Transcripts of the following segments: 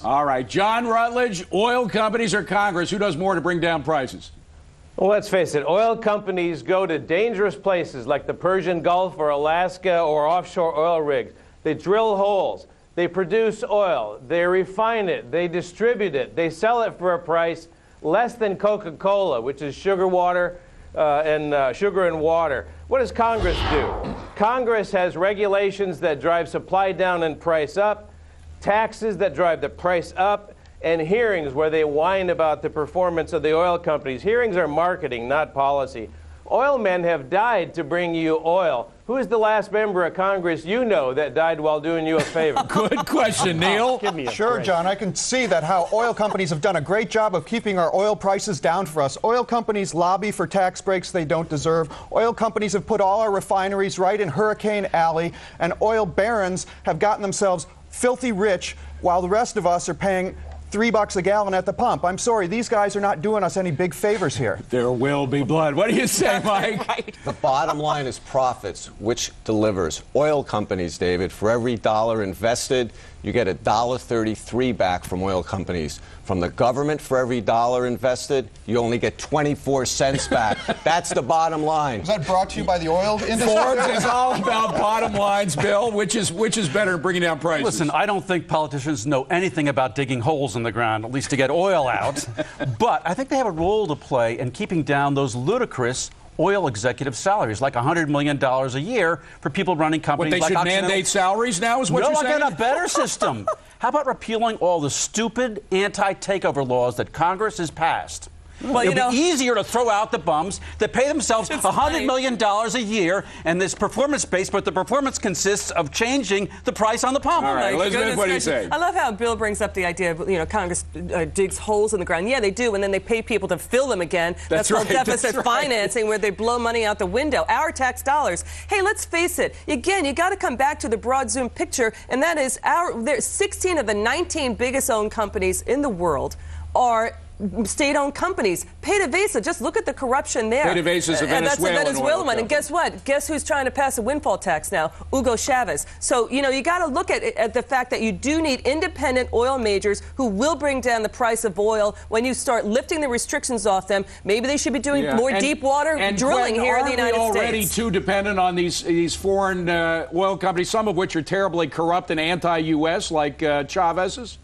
All right, John Rutledge, oil companies or Congress, who does more to bring down prices? Well, let's face it, oil companies go to dangerous places like the Persian Gulf or Alaska or offshore oil rigs. They drill holes, they produce oil, they refine it, they distribute it, they sell it for a price less than Coca-Cola, which is sugar and water. What does Congress do? Congress has regulations that drive supply down and price up, taxes that drive the price up, and hearings where they whine about the performance of the oil companies. Hearings are marketing, not policy. Oil men have died to bring you oil. Who is the last member of Congress you know that died while doing you a favor? Good question, Neil. Give me a Sure, break. John, I can see that how oil companies have done a great job of keeping our oil prices down for us. Oil companies lobby for tax breaks they don't deserve. Oil companies have put all our refineries right in Hurricane Alley, and oil barons have gotten themselves filthy rich while the rest of us are paying $3 a gallon at the pump. I'm sorry, these guys are not doing us any big favors here. There will be blood. What do you say, Mike? Right. The bottom line is profits, which delivers. Oil companies, David, for every dollar invested, you get $1.33 back from oil companies. From the government, for every dollar invested, you only get 24 cents back. That's the bottom line. Is that brought to you by the oil industry? Forbes is all about bottom lines, Bill. Which is better at bringing down prices? Listen, I don't think politicians know anything about digging holes in the ground, at least to get oil out. But I think they have a role to play in keeping down those ludicrous oil executive salaries, like $100 million a year for people running companies. What, they should mandate salaries now, is what you're saying? No, I got a better system. How about repealing all the stupid anti-takeover laws that Congress has passed? Well, It'll be easier to throw out the bums that pay themselves $100 million a year, and this performance-based, but the performance consists of changing the price on the pump. All right, Elizabeth, what do you say? I love how Bill brings up the idea of, Congress digs holes in the ground. Yeah, they do, and then they pay people to fill them again. That's called deficit financing, where they blow money out the window. Our tax dollars. Hey, let's face it. Again, you got to come back to the broad zoom picture, and that is there's 16 of the 19 biggest owned companies in the world are state-owned companies. PDVSA, just look at the corruption there. PDVSA is a Venezuelan That's a Venezuelan one. oil And guess what? Guess who's trying to pass a windfall tax now? Hugo Chavez. So, you got to look at the fact that you do need independent oil majors who will bring down the price of oil when you start lifting the restrictions off them. Maybe they should be doing more deep water drilling here in the United States. Aren't we already too dependent on these foreign oil companies, some of which are terribly corrupt and anti-U.S., like Chavez's?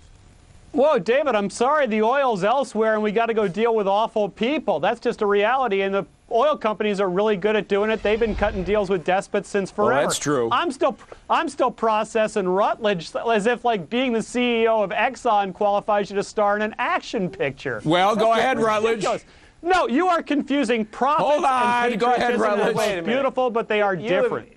Whoa, David, I'm sorry. The oil's elsewhere, and we got to go deal with awful people. That's just a reality, and the oil companies are really good at doing it. They've been cutting deals with despots since forever. Well, that's true. I'm still processing Rutledge as if, like, being the CEO of Exxon qualifies you to star in an action picture. Well, go ahead, Rutledge. No, you are confusing profits Hold on. and Go ahead, Rutledge. Wait a minute. Beautiful, but they are different.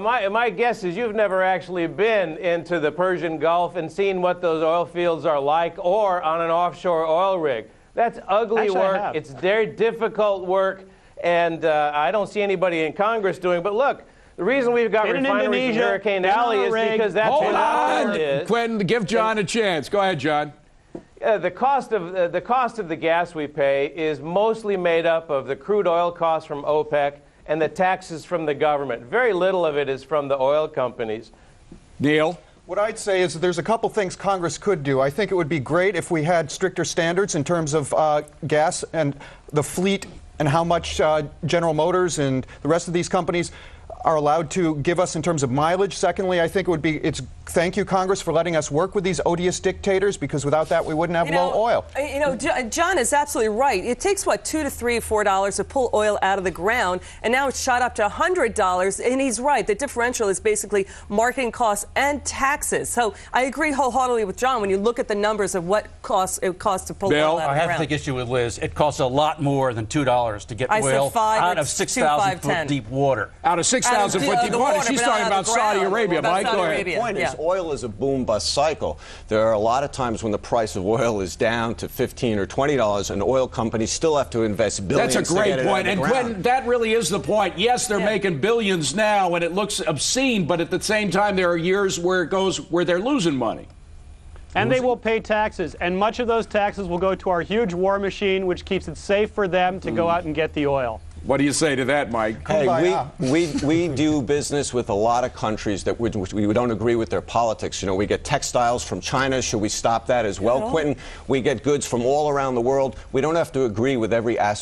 My guess is you've never actually been into the Persian Gulf and seen what those oil fields are like, or on an offshore oil rig. That's ugly work. It's very difficult work, and I don't see anybody in Congress doing. But look, the reason we've got refineries in Hurricane Alley is because that's Hold on. Quentin, give John a chance. Go ahead, John. The cost of the gas we pay is mostly made up of the crude oil costs from OPEC and the taxes from the government. Very little of it is from the oil companies. Neil? What I'd say is that there's a couple things Congress could do. I think it would be great if we had stricter standards in terms of gas and the fleet and how much General Motors and the rest of these companies are allowed to give us in terms of mileage. Secondly, I think thank you, Congress, for letting us work with these odious dictators, because without that we wouldn't have low oil. John is absolutely right. It takes, $2 to $3, $4 to pull oil out of the ground, and now it's shot up to $100, and he's right. The differential is basically marketing costs and taxes. So I agree wholeheartedly with John when you look at the numbers of what it costs to pull oil out of the ground. I have a big issue with Liz. It costs a lot more than $2 to get oil out of 6,000-foot deep water. Out of 6,000-foot deep water. She's talking about Saudi Arabia. Mike, go ahead. The point is, oil is a boom-bust cycle. There are a lot of times when the price of oil is down to $15 or $20, and oil companies still have to invest billions. That's a great point. And Quentin, that really is the point. Yes, they're making billions now, and it looks obscene, but at the same time, there are years where they're losing money. And they will pay taxes, and much of those taxes will go to our huge war machine, which keeps it safe for them to go out and get the oil. What do you say to that, Mike? Hey, Kumbaya. we do business with a lot of countries that we don't agree with their politics. You know, we get textiles from China. Should we stop that as well, Quentin? We get goods from all around the world. We don't have to agree with every aspect